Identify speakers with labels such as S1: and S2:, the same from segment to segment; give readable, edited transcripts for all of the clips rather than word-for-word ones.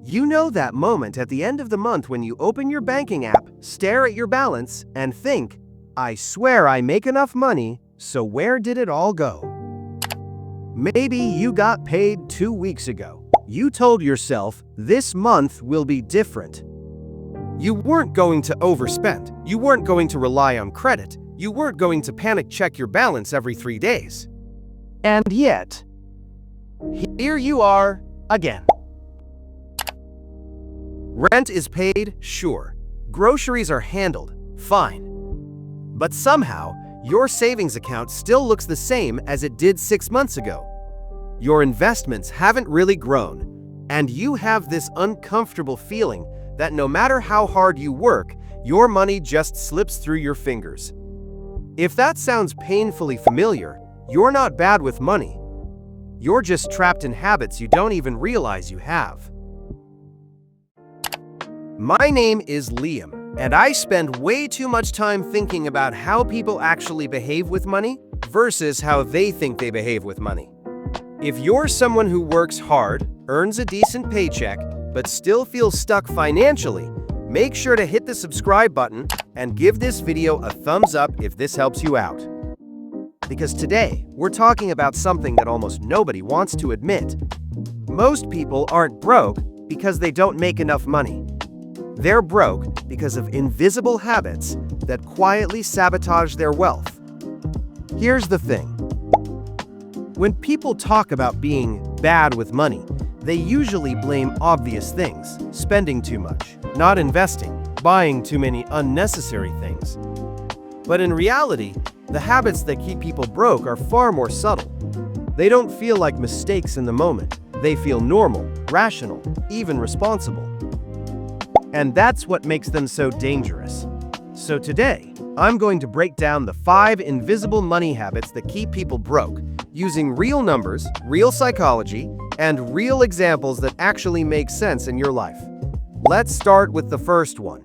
S1: You know that moment at the end of the month when you open your banking app, stare at your balance, and think, I swear I make enough money, so where did it all go? Maybe you got paid 2 weeks ago. You told yourself, this month will be different. You weren't going to overspend. You weren't going to rely on credit. You weren't going to panic check your balance every 3 days. And yet, here you are again. Rent is paid, sure. Groceries are handled, fine. But somehow, your savings account still looks the same as it did 6 months ago. Your investments haven't really grown, and you have this uncomfortable feeling that no matter how hard you work, your money just slips through your fingers. If that sounds painfully familiar, you're not bad with money. You're just trapped in habits you don't even realize you have. My name is Liam, and I spend way too much time thinking about how people actually behave with money versus how they think they behave with money. If you're someone who works hard, earns a decent paycheck, but still feels stuck financially, make sure to hit the subscribe button and give this video a thumbs up if this helps you out. Because today, we're talking about something that almost nobody wants to admit. Most people aren't broke because they don't make enough money. They're broke because of invisible habits that quietly sabotage their wealth. Here's the thing. When people talk about being bad with money, they usually blame obvious things: spending too much, not investing, buying too many unnecessary things. But in reality, the habits that keep people broke are far more subtle. They don't feel like mistakes in the moment. They feel normal, rational, even responsible. And that's what makes them so dangerous. So today, I'm going to break down the 5 invisible money habits that keep people broke, using real numbers, real psychology, and real examples that actually make sense in your life. Let's start with the first one.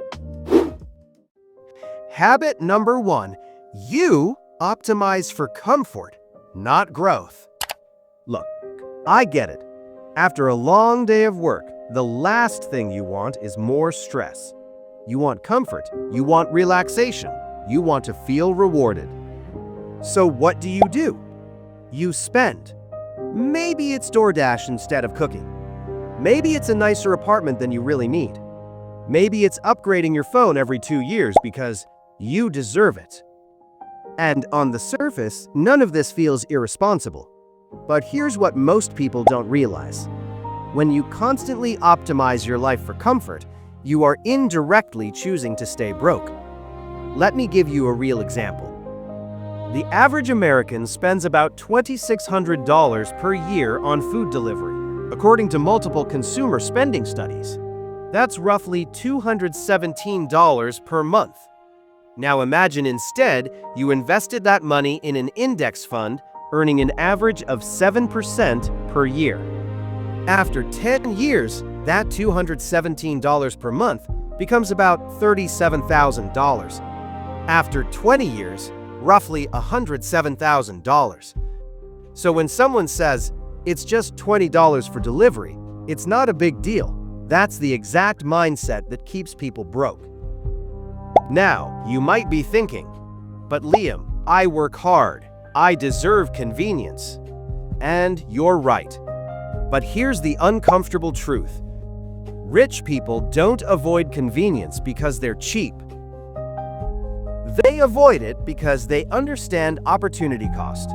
S1: Habit number 1, you optimize for comfort, not growth. Look, I get it. After a long day of work, the last thing you want is more stress. You want comfort, you want relaxation, you want to feel rewarded. So what do? You spend. Maybe it's DoorDash instead of cooking. Maybe it's a nicer apartment than you really need. Maybe it's upgrading your phone every 2 years because you deserve it. And on the surface, none of this feels irresponsible. But here's what most people don't realize. When you constantly optimize your life for comfort, you are indirectly choosing to stay broke. Let me give you a real example. The average American spends about $2,600 per year on food delivery, according to multiple consumer spending studies. That's roughly $217 per month. Now imagine instead you invested that money in an index fund, earning an average of 7% per year. After 10 years, that $217 per month becomes about $37,000. After 20 years, roughly $107,000. So when someone says, it's just $20 for delivery, it's not a big deal. That's the exact mindset that keeps people broke. Now, you might be thinking, but Liam, I work hard. I deserve convenience. And you're right. But here's the uncomfortable truth. Rich people don't avoid convenience because they're cheap. They avoid it because they understand opportunity cost.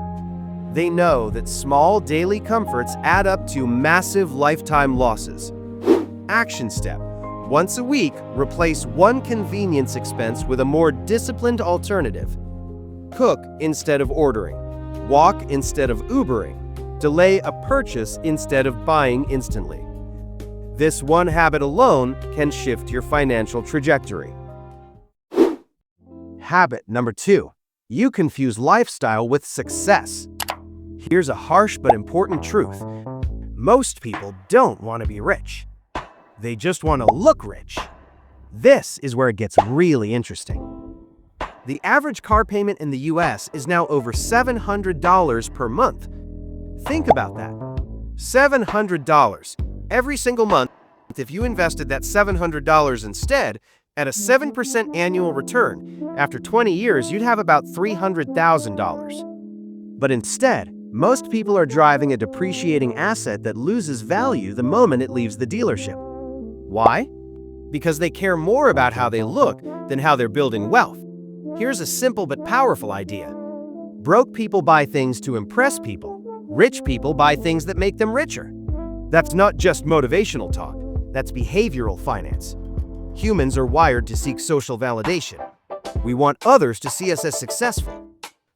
S1: They know that small daily comforts add up to massive lifetime losses. Action step. Once a week, replace one convenience expense with a more disciplined alternative. Cook instead of ordering. Walk instead of Ubering. Delay a purchase instead of buying instantly. This one habit alone can shift your financial trajectory. Habit number 2. You confuse lifestyle with success. Here's a harsh but important truth. Most people don't want to be rich. They just want to look rich. This is where it gets really interesting. The average car payment in the US is now over $700 per month. Think about that. $700 every single month If you invested that $700 instead at a 7% annual return, after 20 years, you'd have about $300,000. But instead, most people are driving a depreciating asset that loses value the moment it leaves the dealership. Why? Because they care more about how they look than how they're building wealth. Here's a simple but powerful idea. Broke people buy things to impress people. Rich people buy things that make them richer. That's not just motivational talk. That's behavioral finance. Humans are wired to seek social validation. We want others to see us as successful.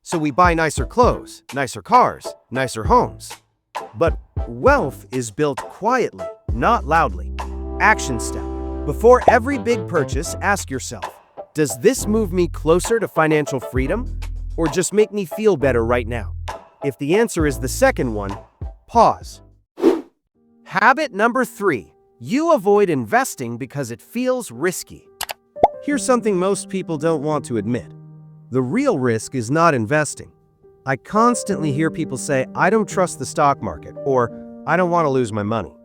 S1: So we buy nicer clothes, nicer cars, nicer homes. But wealth is built quietly, not loudly. Action step. Before every big purchase, ask yourself, does this move me closer to financial freedom or just make me feel better right now? If the answer is the second one, pause. Habit number 3. You avoid investing because it feels risky. Here's something most people don't want to admit. The real risk is not investing. I constantly hear people say, I don't trust the stock market, or I don't want to lose my money.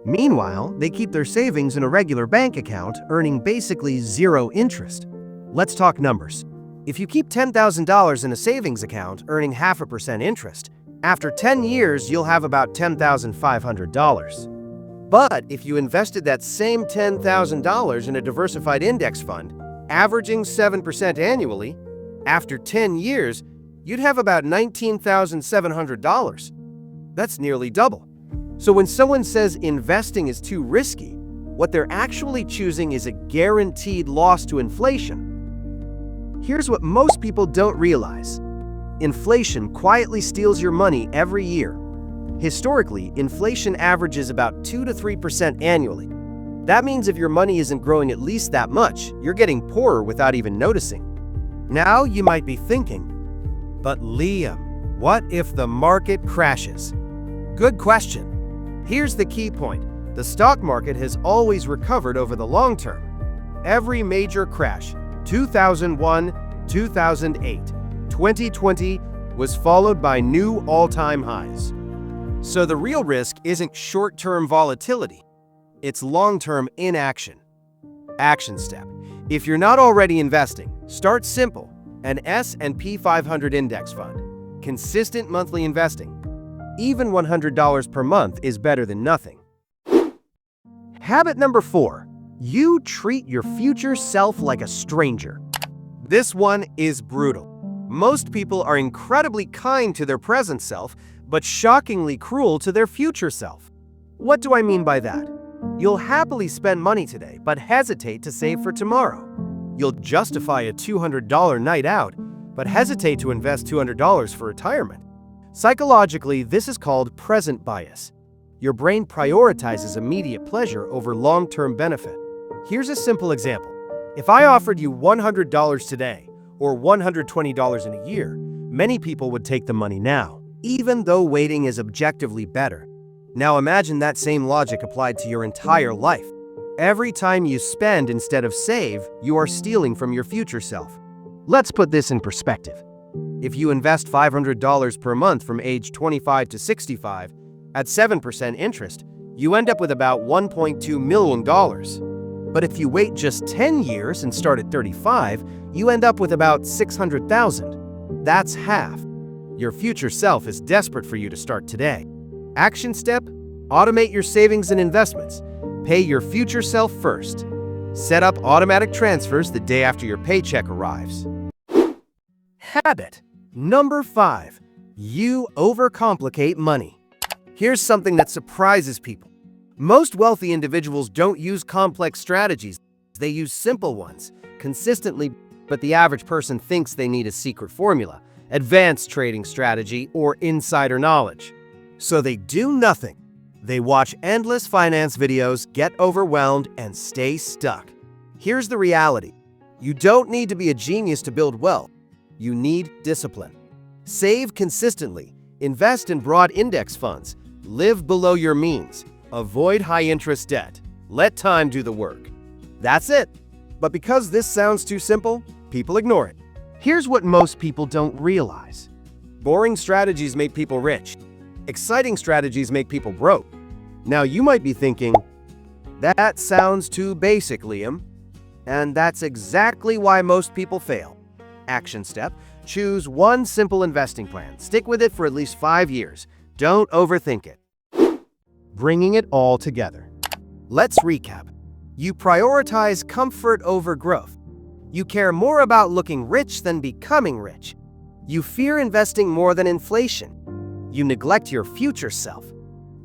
S1: Meanwhile, they keep their savings in a regular bank account, earning basically zero interest. Let's talk numbers. If you keep $10,000 in a savings account, earning 0.5% interest, after 10 years, you'll have about $10,500. But if you invested that same $10,000 in a diversified index fund, averaging 7% annually, after 10 years, you'd have about $19,700. That's nearly double. So when someone says investing is too risky, what they're actually choosing is a guaranteed loss to inflation. Here's what most people don't realize. Inflation quietly steals your money every year. Historically, inflation averages about 2 to 3% annually. That means if your money isn't growing at least that much, you're getting poorer without even noticing. Now you might be thinking, but Liam, what if the market crashes? Good question. Here's the key point. The stock market has always recovered over the long term. Every major crash, 2001, 2008, 2020, was followed by new all-time highs. So the real risk isn't short-term volatility, it's long-term inaction. Action step. If you're not already investing, start simple. An S&P 500 index fund. Consistent monthly investing. Even $100 per month is better than nothing. Habit number 4. You treat your future self like a stranger. This one is brutal. Most people are incredibly kind to their present self, but shockingly cruel to their future self. What do I mean by that? You'll happily spend money today, but hesitate to save for tomorrow. You'll justify a $200 night out, but hesitate to invest $200 for retirement. Psychologically, this is called present bias. Your brain prioritizes immediate pleasure over long-term benefit. Here's a simple example. If I offered you $100 today, or $120 in a year, many people would take the money now, even though waiting is objectively better. Now imagine that same logic applied to your entire life. Every time you spend instead of save, you are stealing from your future self. Let's put this in perspective. If you invest $500 per month from age 25 to 65, at 7% interest, you end up with about $1.2 million. But if you wait just 10 years and start at 35, you end up with about $600,000. That's half. Your future self is desperate for you to start today. Action step: automate your savings and investments. Pay your future self first. Set up automatic transfers the day after your paycheck arrives. Habit number 5. You overcomplicate money. Here's something that surprises people. Most wealthy individuals don't use complex strategies. They use simple ones, consistently, but the average person thinks they need a secret formula, advanced trading strategy, or insider knowledge. So they do nothing. They watch endless finance videos, get overwhelmed, and stay stuck. Here's the reality. You don't need to be a genius to build wealth. You need discipline. Save consistently. Invest in broad index funds. Live below your means. Avoid high-interest debt. Let time do the work. That's it. But because this sounds too simple, people ignore it. Here's what most people don't realize. Boring strategies make people rich. Exciting strategies make people broke. Now you might be thinking, That sounds too basic, Liam. And that's exactly why most people fail. Action step: choose one simple investing plan. Stick with it for at least 5 years. Don't overthink it. Bringing it all together. Let's recap. You prioritize comfort over growth. You care more about looking rich than becoming rich. You fear investing more than inflation. You neglect your future self.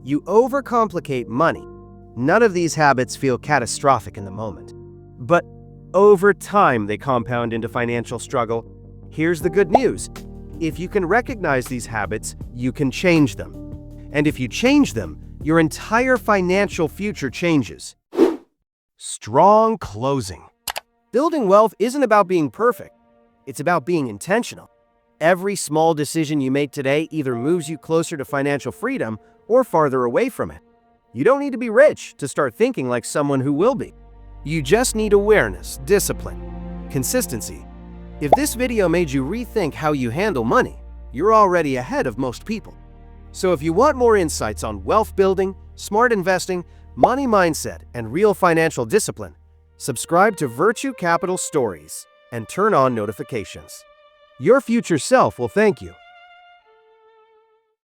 S1: You overcomplicate money. None of these habits feel catastrophic in the moment. But over time, they compound into financial struggle. Here's the good news. If you can recognize these habits, you can change them. And if you change them, your entire financial future changes. Strong closing. Building wealth isn't about being perfect. It's about being intentional. Every small decision you make today either moves you closer to financial freedom or farther away from it. You don't need to be rich to start thinking like someone who will be. You just need awareness, discipline, consistency. If this video made you rethink how you handle money, you're already ahead of most people. So if you want more insights on wealth building, smart investing, money mindset, and real financial discipline, subscribe to Virtue Capital Stories and turn on notifications. Your future self will thank you.